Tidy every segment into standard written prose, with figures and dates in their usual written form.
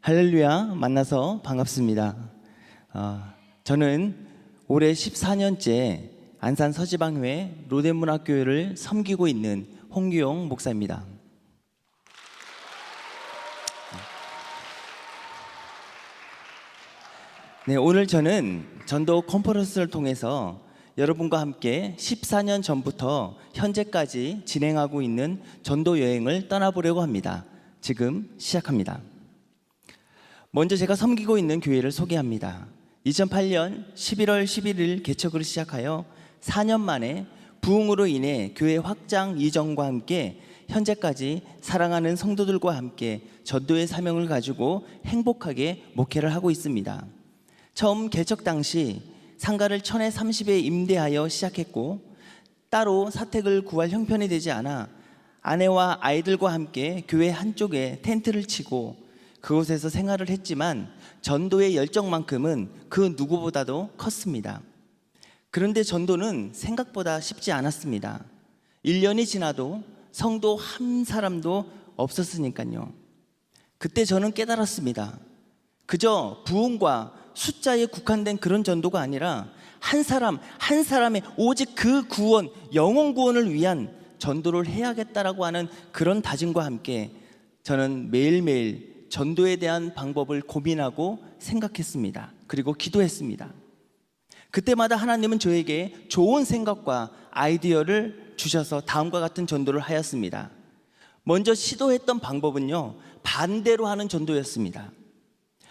할렐루야, 만나서 반갑습니다. 저는 올해 14년째 안산 서지방회 로데문학교회를 섬기고 있는 홍규용 목사입니다. 네, 오늘 저는 전도 컨퍼런스를 통해서 여러분과 함께 14년 전부터 현재까지 진행하고 있는 전도 여행을 떠나보려고 합니다. 지금 시작합니다. 먼저 제가 섬기고 있는 교회를 소개합니다. 2008년 11월 11일 개척을 시작하여 4년 만에 부흥으로 인해 교회 확장 이전과 함께 현재까지 사랑하는 성도들과 함께 전도의 사명을 가지고 행복하게 목회를 하고 있습니다. 처음 개척 당시 상가를 1000에 30에 임대하여 시작했고, 따로 사택을 구할 형편이 되지 않아 아내와 아이들과 함께 교회 한쪽에 텐트를 치고 그곳에서 생활을 했지만 전도의 열정만큼은 그 누구보다도 컸습니다. 그런데 전도는 생각보다 쉽지 않았습니다. 1년이 지나도 성도 한 사람도 없었으니까요. 그때 저는 깨달았습니다. 그저 부흥과 숫자에 국한된 그런 전도가 아니라 한 사람 한 사람의 오직 그 구원, 영혼 구원을 위한 전도를 해야겠다라고 하는 그런 다짐과 함께 저는 매일매일 전도에 대한 방법을 고민하고 생각했습니다. 그리고 기도했습니다. 그때마다 하나님은 저에게 좋은 생각과 아이디어를 주셔서 다음과 같은 전도를 하였습니다. 먼저 시도했던 방법은요, 반대로 하는 전도였습니다.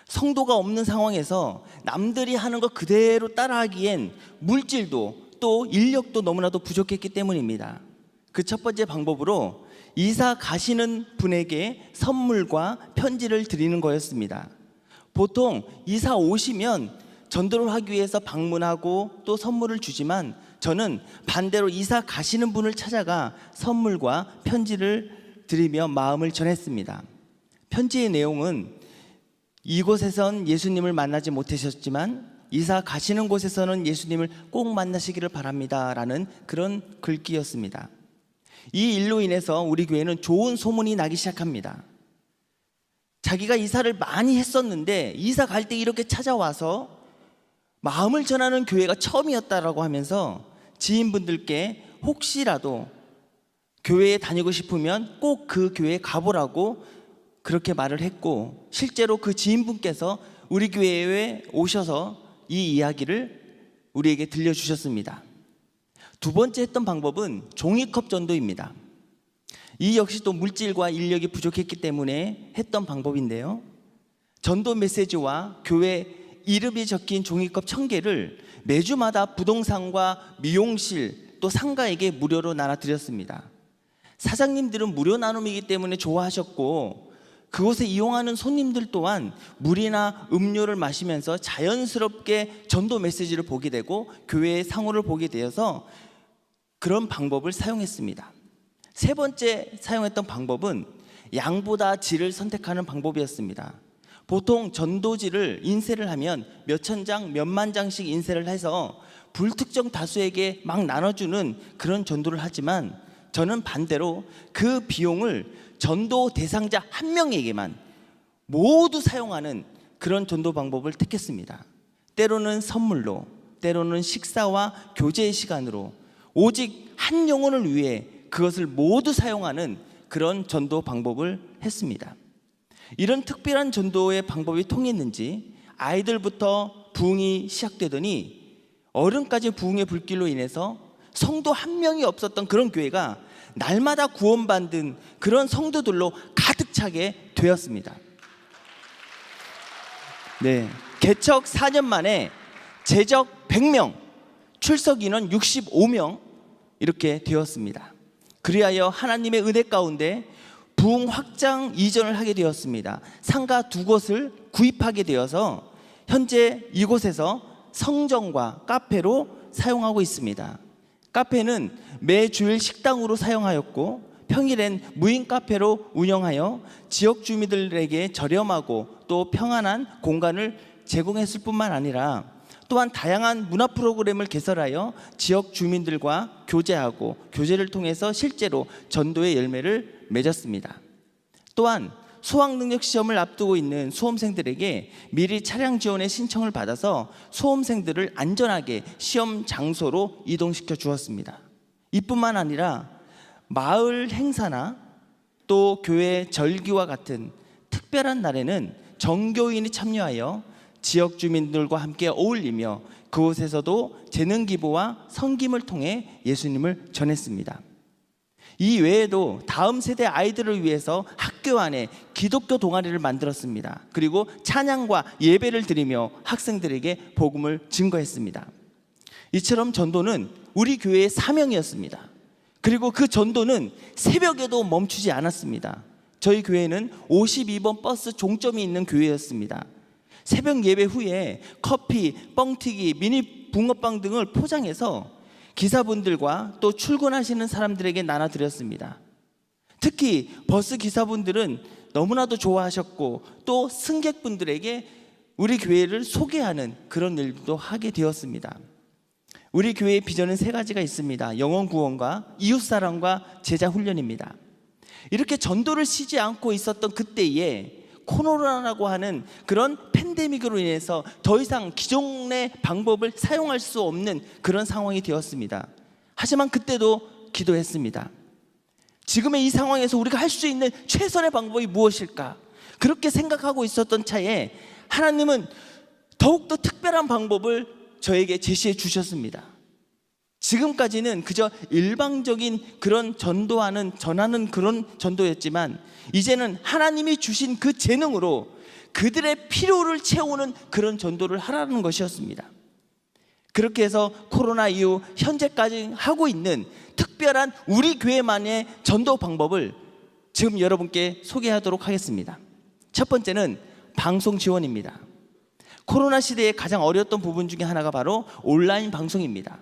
성도가 없는 상황에서 남들이 하는 거 그대로 따라하기엔 물질도 또 인력도 너무나도 부족했기 때문입니다. 그 첫 번째 방법으로 이사 가시는 분에게 선물과 편지를 드리는 거였습니다. 보통 이사 오시면 전도를 하기 위해서 방문하고 또 선물을 주지만 저는 반대로 이사 가시는 분을 찾아가 선물과 편지를 드리며 마음을 전했습니다. 편지의 내용은 이곳에선 예수님을 만나지 못하셨지만 이사 가시는 곳에서는 예수님을 꼭 만나시기를 바랍니다 라는 그런 글귀였습니다. 이 일로 인해서 우리 교회는 좋은 소문이 나기 시작합니다. 자기가 이사를 많이 했었는데 이사 갈 때 이렇게 찾아와서 마음을 전하는 교회가 처음이었다라고 하면서 지인분들께 혹시라도 교회에 다니고 싶으면 꼭 그 교회에 가보라고 그렇게 말을 했고, 실제로 그 지인분께서 우리 교회에 오셔서 이 이야기를 우리에게 들려주셨습니다. 두 번째 했던 방법은 종이컵 전도입니다. 이 역시 또 물질과 인력이 부족했기 때문에 했던 방법인데요, 전도 메시지와 교회 이름이 적힌 종이컵 1000개를 매주마다 부동산과 미용실 또 상가에게 무료로 나눠드렸습니다. 사장님들은 무료 나눔이기 때문에 좋아하셨고, 그곳에 이용하는 손님들 또한 물이나 음료를 마시면서 자연스럽게 전도 메시지를 보게 되고 교회의 상호를 보게 되어서 그런 방법을 사용했습니다. 세 번째 사용했던 방법은 양보다 질을 선택하는 방법이었습니다. 보통 전도지를 인쇄를 하면 몇천 장, 몇만 장씩 인쇄를 해서 불특정 다수에게 막 나눠주는 그런 전도를 하지만 저는 반대로 그 비용을 전도 대상자 한 명에게만 모두 사용하는 그런 전도 방법을 택했습니다. 때로는 선물로, 때로는 식사와 교제의 시간으로 오직 한 영혼을 위해 그것을 모두 사용하는 그런 전도 방법을 했습니다. 이런 특별한 전도의 방법이 통했는지 아이들부터 부흥이 시작되더니 어른까지 부흥의 불길로 인해서 성도 한 명이 없었던 그런 교회가 날마다 구원받는 그런 성도들로 가득 차게 되었습니다. 네, 개척 4년 만에 재적 100명, 출석 인원 65명 이렇게 되었습니다. 그리하여 하나님의 은혜 가운데 부흥 확장 이전을 하게 되었습니다. 상가 2곳을 구입하게 되어서 현재 이곳에서 성정과 카페로 사용하고 있습니다. 카페는 매 주일 식당으로 사용하였고 평일엔 무인 카페로 운영하여 지역 주민들에게 저렴하고 또 평안한 공간을 제공했을 뿐만 아니라 또한 다양한 문화 프로그램을 개설하여 지역 주민들과 교제하고 교제를 통해서 실제로 전도의 열매를 맺었습니다. 또한 수학능력 시험을 앞두고 있는 수험생들에게 미리 차량 지원의 신청을 받아서 수험생들을 안전하게 시험 장소로 이동시켜 주었습니다. 이뿐만 아니라 마을 행사나 또 교회 절기와 같은 특별한 날에는 정교인이 참여하여 지역 주민들과 함께 어울리며 그곳에서도 재능 기부와 섬김을 통해 예수님을 전했습니다. 이 외에도 다음 세대 아이들을 위해서 학교 안에 기독교 동아리를 만들었습니다. 그리고 찬양과 예배를 드리며 학생들에게 복음을 증거했습니다. 이처럼 전도는 우리 교회의 사명이었습니다. 그리고 그 전도는 새벽에도 멈추지 않았습니다. 저희 교회는 52번 버스 종점이 있는 교회였습니다. 새벽 예배 후에 커피, 뻥튀기, 미니 붕어빵 등을 포장해서 기사분들과 또 출근하시는 사람들에게 나눠드렸습니다. 특히 버스 기사분들은 너무나도 좋아하셨고 또 승객분들에게 우리 교회를 소개하는 그런 일도 하게 되었습니다. 우리 교회의 비전은 3가지가 있습니다. 영혼 구원과 이웃사랑과 제자 훈련입니다. 이렇게 전도를 쉬지 않고 있었던 그때에 코로나라고 하는 그런 팬데믹으로 인해서 더 이상 기존의 방법을 사용할 수 없는 그런 상황이 되었습니다. 하지만 그때도 기도했습니다. 지금의 이 상황에서 우리가 할 수 있는 최선의 방법이 무엇일까? 그렇게 생각하고 있었던 차에 하나님은 더욱더 특별한 방법을 저에게 제시해 주셨습니다. 지금까지는 그저 일방적인 그런 전하는 그런 전도였지만 이제는 하나님이 주신 그 재능으로 그들의 필요를 채우는 그런 전도를 하라는 것이었습니다. 그렇게 해서 코로나 이후 현재까지 하고 있는 특별한 우리 교회만의 전도 방법을 지금 여러분께 소개하도록 하겠습니다. 첫 번째는 방송 지원입니다. 코로나 시대에 가장 어려웠던 부분 중에 하나가 바로 온라인 방송입니다.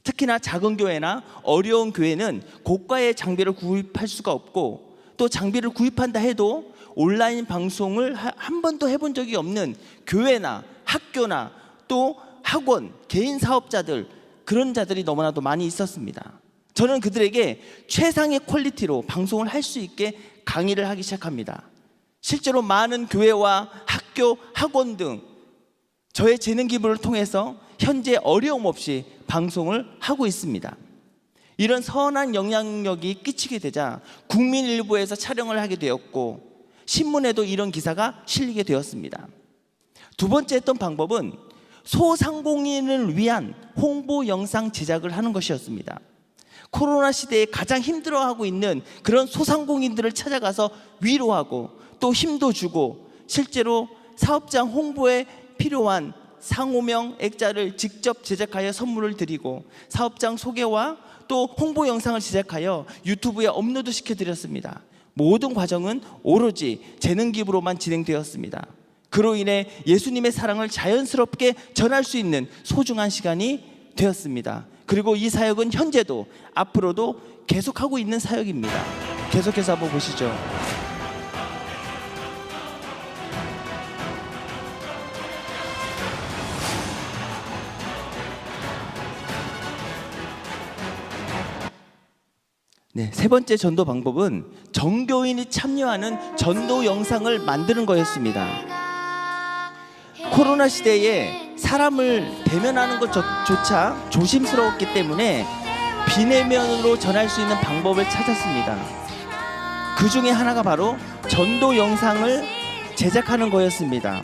특히나 작은 교회나 어려운 교회는 고가의 장비를 구입할 수가 없고 또 장비를 구입한다 해도 온라인 방송을 한 번도 해본 적이 없는 교회나 학교나 또 학원, 개인 사업자들 그런 자들이 너무나도 많이 있었습니다. 저는 그들에게 최상의 퀄리티로 방송을 할 수 있게 강의를 하기 시작합니다. 실제로 많은 교회와 학교, 학원 등 저의 재능 기부를 통해서 현재 어려움 없이 방송을 하고 있습니다. 이런 선한 영향력이 끼치게 되자 국민일보에서 촬영을 하게 되었고 신문에도 이런 기사가 실리게 되었습니다. 두 번째 했던 방법은 소상공인을 위한 홍보 영상 제작을 하는 것이었습니다. 코로나 시대에 가장 힘들어하고 있는 그런 소상공인들을 찾아가서 위로하고 또 힘도 주고 실제로 사업장 홍보에 필요한 상호명 액자를 직접 제작하여 선물을 드리고 사업장 소개와 또 홍보 영상을 제작하여 유튜브에 업로드 시켜드렸습니다. 모든 과정은 오로지 재능 기부로만 진행되었습니다. 그로 인해 예수님의 사랑을 자연스럽게 전할 수 있는 소중한 시간이 되었습니다. 그리고 이 사역은 현재도 앞으로도 계속하고 있는 사역입니다. 계속해서 한번 보시죠. 네, 세 번째 전도 방법은 정교인이 참여하는 전도 영상을 만드는 거였습니다. 코로나 시대에 사람을 대면하는 것조차 조심스러웠기 때문에 비대면으로 전할 수 있는 방법을 찾았습니다. 그 중에 하나가 바로 전도 영상을 제작하는 거였습니다.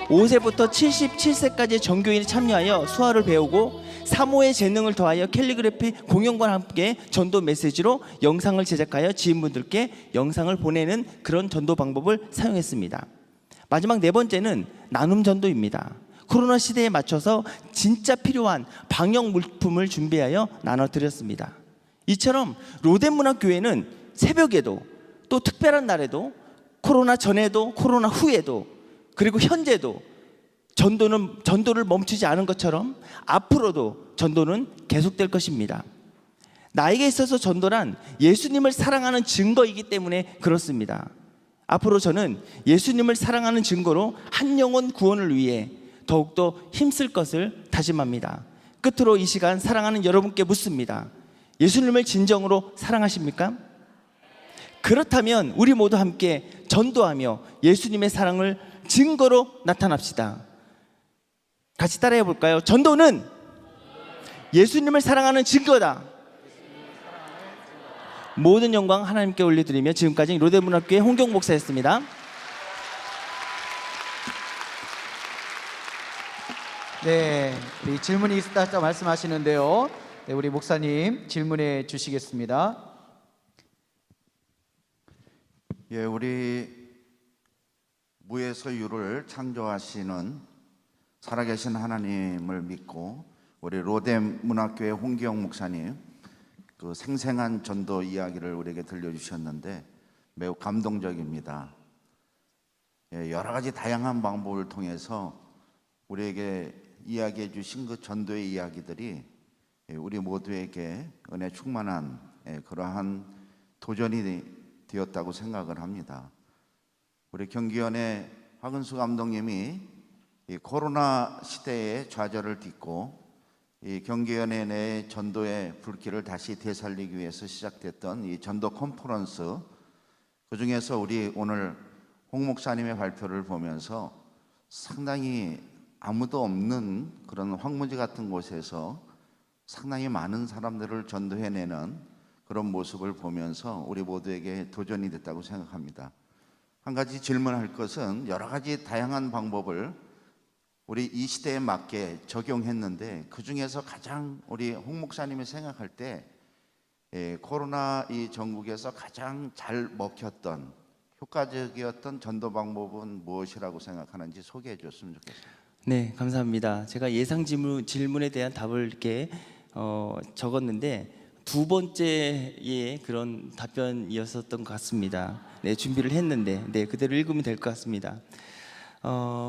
5세부터 77세까지 전교인이 참여하여 수화를 배우고 사모의 재능을 더하여 캘리그래피 공연과 함께 전도 메시지로 영상을 제작하여 지인분들께 영상을 보내는 그런 전도 방법을 사용했습니다. 마지막 네 번째는 나눔 전도입니다. 코로나 시대에 맞춰서 진짜 필요한 방역 물품을 준비하여 나눠드렸습니다. 이처럼 로덴문화교회는 새벽에도 또 특별한 날에도 코로나 전에도 코로나 후에도 그리고 현재도 전도를 멈추지 않은 것처럼 앞으로도 전도는 계속될 것입니다. 나에게 있어서 전도란 예수님을 사랑하는 증거이기 때문에 그렇습니다. 앞으로 저는 예수님을 사랑하는 증거로 한 영혼 구원을 위해 더욱더 힘쓸 것을 다짐합니다. 끝으로 이 시간 사랑하는 여러분께 묻습니다. 예수님을 진정으로 사랑하십니까? 그렇다면 우리 모두 함께 전도하며 예수님의 사랑을 증거로 나타납시다. 같이 따라해 볼까요? 전도는 예수님을 사랑하는 증거다. 모든 영광 하나님께 올려드리며 지금까지 로데문학교의 홍경 목사였습니다. 네, 우리 질문이 있었다 말씀하시는데요. 네, 우리 목사님 질문해 주시겠습니다. 예, 우리 무에서 유를 창조하시는 살아계신 하나님을 믿고 우리 로데문학교의 홍기영 목사님 그 생생한 전도 이야기를 우리에게 들려주셨는데 매우 감동적입니다. 예, 여러 가지 다양한 방법을 통해서 우리에게 이야기해 주신 그 전도의 이야기들이 우리 모두에게 은혜 충만한 그러한 도전이 되었다고 생각을 합니다. 우리 경기연의 박은수 감독님이 이 코로나 시대의 좌절을 딛고 이 경기연의 내 전도의 불길을 다시 되살리기 위해서 시작됐던 이 전도 컨퍼런스, 그 중에서 우리 오늘 홍 목사님의 발표를 보면서 상당히 아무도 없는 그런 황무지 같은 곳에서 상당히 많은 사람들을 전도해내는 그런 모습을 보면서 우리 모두에게 도전이 됐다고 생각합니다. 한 가지 질문할 것은 여러 가지 다양한 방법을 우리 이 시대에 맞게 적용했는데 그 중에서 가장 우리 홍 목사님이 생각할 때 코로나 이 전국에서 가장 잘 먹혔던 효과적이었던 전도 방법은 무엇이라고 생각하는지 소개해 줬으면 좋겠습니다. 네, 감사합니다. 제가 예상 질문에 대한 답을 이렇게 적었는데 두 번째의 그런 답변이었었던 것 같습니다. 네, 준비를 했는데 그대로 읽으면 될 것 같습니다.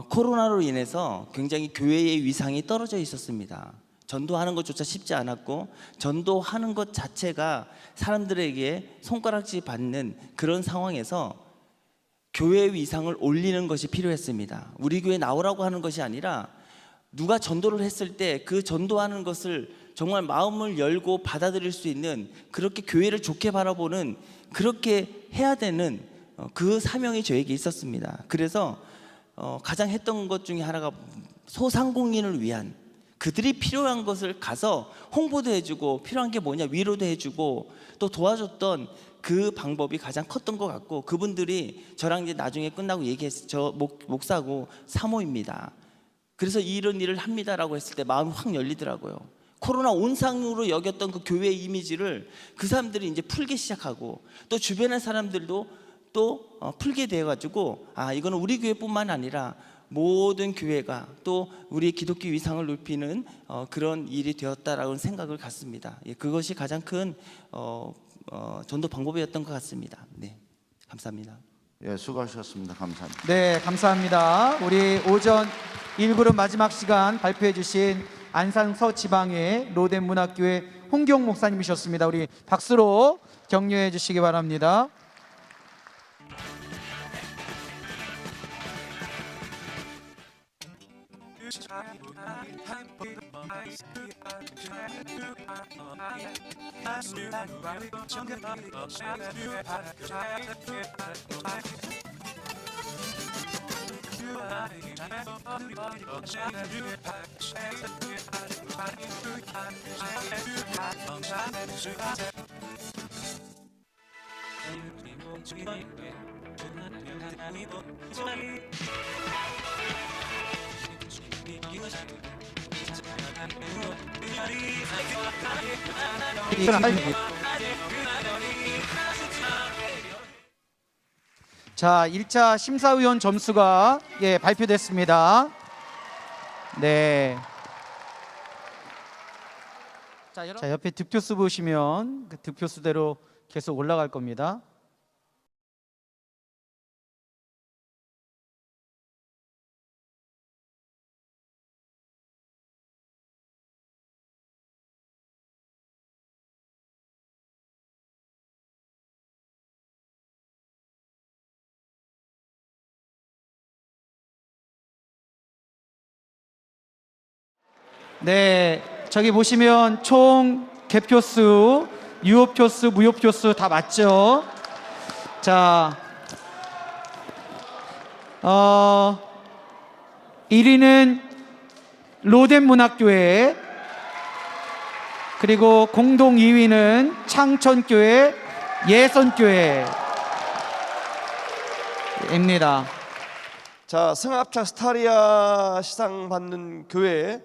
코로나로 인해서 굉장히 교회의 위상이 떨어져 있었습니다. 전도하는 것조차 쉽지 않았고 전도하는 것 자체가 사람들에게 손가락질 받는 그런 상황에서 교회의 위상을 올리는 것이 필요했습니다. 우리 교회 나오라고 하는 것이 아니라 누가 전도를 했을 때 그 전도하는 것을 정말 마음을 열고 받아들일 수 있는, 그렇게 교회를 좋게 바라보는, 그렇게 해야 되는 그 사명이 저에게 있었습니다. 그래서 가장 했던 것 중에 하나가 소상공인을 위한, 그들이 필요한 것을 가서 홍보도 해주고 필요한 게 뭐냐 위로도 해주고 또 도와줬던 그 방법이 가장 컸던 것 같고, 그분들이 저랑 이제 나중에 끝나고 얘기했어요. 저 목사고 사모입니다. 그래서 이런 일을 합니다라고 했을 때 마음이 확 열리더라고요. 코로나 온상으로 여겼던 그 교회의 이미지를 그 사람들이 이제 풀기 시작하고 또 주변의 사람들도 또 풀게 되어가지고 이거는 우리 교회뿐만 아니라 모든 교회가 또 우리 기독교 위상을 높이는 그런 일이 되었다라는 생각을 갖습니다. 그것이 가장 큰 전도 방법이었던 것 같습니다. 네, 감사합니다. 예, 수고하셨습니다. 감사합니다. 네, 감사합니다. 우리 오전 1그룹 마지막 시간 발표해 주신 안산서 지방의 로데문학교의 홍경 목사님이셨습니다. 우리 박수로 격려해 주시기 바랍니다. 자, 1차 심사위원 점수가 발표됐습니다. 네. 자, 옆에 득표수 보시면 그 득표수대로 계속 올라갈 겁니다. 네, 저기 보시면 총 개표수, 유효표수, 무효표수 다 맞죠? 자, 1위는 로뎀문학교회, 그리고 공동 2위는 창천교회 예선교회입니다. 자, 성합차 스타리아 시상 받는 교회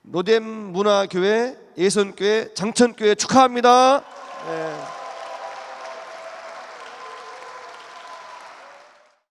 로뎀 문화교회, 예선교회, 장천교회 축하합니다. 네.